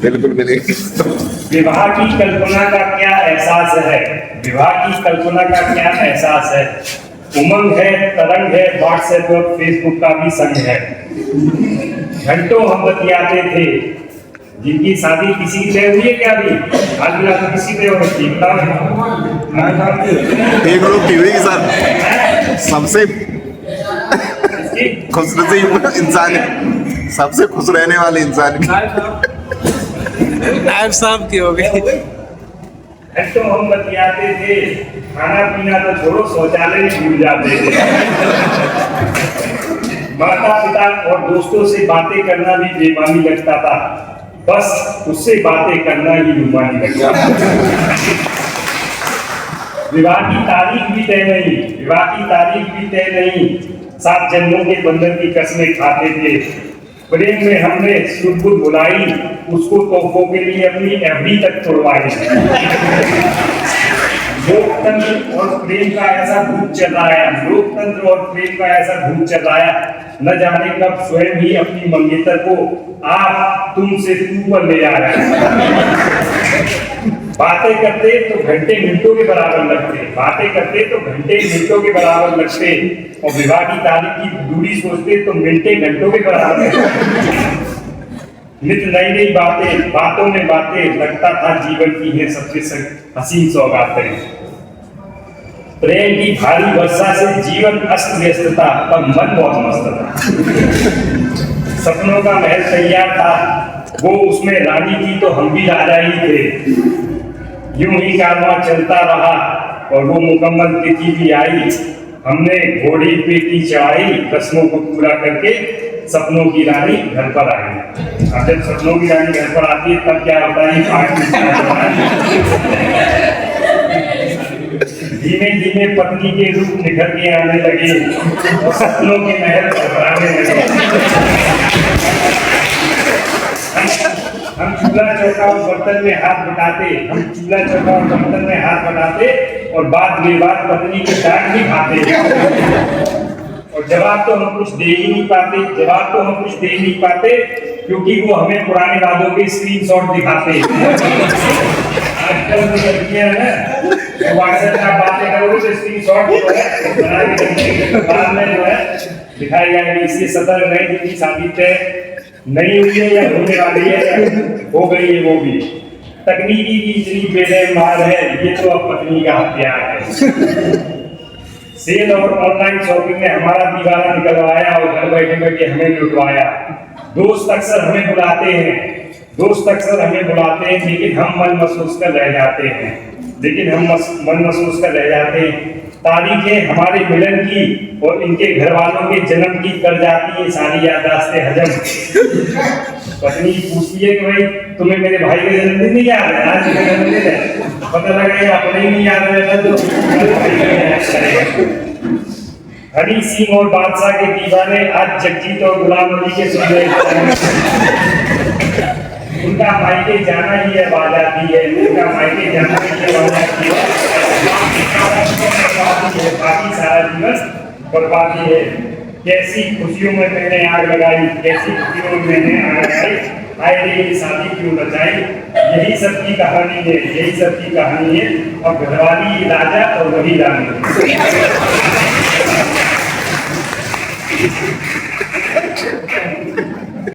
बिल्कुल भी नहीं। विवाह की कल्पना का क्या एहसास है? विवाह की कल्पना का क्या एहसास है? उमंग है, तरंग है, व्हाट्सएप और फेसबुक का भी संग है। घंटों हम बतियाते थे, जिनकी शादी किसी की तय हुई है क्या? अभी आज भी आपको किसी तय हो रखी है? एक लोग की हुई सर, सबसे खुश नसीब इंसान, सबसे खुश रहने वाले इंसान की नायब साहब की हो गई। घंटों हम बतियाते थे, खाना पीना तो छोड़ो, शौचालय भी भूल जाते थे। माता पिता और दोस्तों से बातें करना भी बेमानी लगता था, बस उससे बातें करना ही बेमानी लगता था। विवाह की तारीख भी तय नहीं, विवाह की तारीख भी तय नहीं, 7 जन्मों के बंधन की कसमें खाते थे। प्रेम में हमने शुद्ध बुलाई, उसको तोहफों के लिए अपनी एफडी तक तोड़वाई। लोकतंत्र और प्रेम का ऐसा भूत चलाया, लोकतंत्र और प्रेम का ऐसा भूत चलाया, न जाने कब स्वयं ही अपनी मंगेतर को आप तुमसे तू पर ले आ रहे हैं। बातें करते तो घंटे मिनटों के बराबर लगते, बातें करते तो घंटे मिनटों के बराबर लगते, और विवाह की तारीख की दूरी सोचते तो मिनटे घंटों के बराबर लगते। नित नई नई बातें, बातों में बातें, लगता था जीवन की है सबसे हसीन सौगातें। प्रेम की भारी वर्षा से जीवन अस्त व्यस्त था, पर मन बहुत मस्त था। सपनों का महल तैयार था, वो उसमें रानी थी तो हम भी राजा ही थे। यूं ही कारवां चलता रहा और वो मुकम्मल तिथि भी आई, हमने घोड़ी पे की चढ़ाई, रस्मों को पूरा करके सपनों की रानी घर पर आई। अब जब सपनों की रानी घर पर आती है तब क्या होता है? धीमे धीमे पत्नी के रूप निखर के आने लगे और सपनों के महल भरभराने लगे। हम चूल्हा चौका और बर्तन में हाथ बटाते, हम चूल्हा चौका और बर्तन में हाथ बटाते और बात बेबात पत्नी के डांट भी खाते। और जवाब तो हम कुछ दे ही नहीं पाते, जवाब तो हम कुछ दे ही नहीं पाते, क्योंकि वो हमें पुराने वादों के स्क्रीनशॉट दिखाते। आजकल की लड़कियां ना, व्हाट्सएप पे बातें करोगे तो स्क्रीनशॉट बना के बाद में जो है दिखाई जाएगी। इसलिए सतर्क रहें, जिनकी शादी तय नहीं हुई है या होने वाली है या हो गई है वो भी। तकनीकी की इतनी बेरहम है, ये तो अब पत्नी का हथियार है। सेल और ऑनलाइन शॉपिंग ने हमारा दीवाना निकलवाया और घर बैठे बैठे हमें लुटवाया। दोस्त अक्सर हमें बुलाते हैं, दोस्त अक्सर हमें बुलाते हैं, लेकिन हम मन महसूस कर रह जाते हैं, लेकिन हम मन महसूस कर रह जाते हैं। तारीखें हमारे मिलन की और इनके घर वालों के जन्म की कर जाती है सारी याददाश्तें हजम। पत्नी पूछती है कि भाई तुम्हें मेरे भाई का जन्मदिन नहीं याद है? आज मेरा जन्मदिन है, पता लगा ये अपने ही नहीं याद रहता तो हनी सिंह और बादशाह के दीवाने आज जगजीत और गुलाम अली के सुन रहे हैं। उनका मायके जाना ही अब आजादी है, उनका मायके जाना ही अब आजादी है, बाकी सारा जीवन बर्बादी है। कैसी खुशियों में मैंने आग लगाई, कैसी खुशियों में मैंने आग लगाई, आए ये शादी क्यों बचाई। यही सब की कहानी है, यही सब की कहानी है। और घरवाली राजा और वही रानी।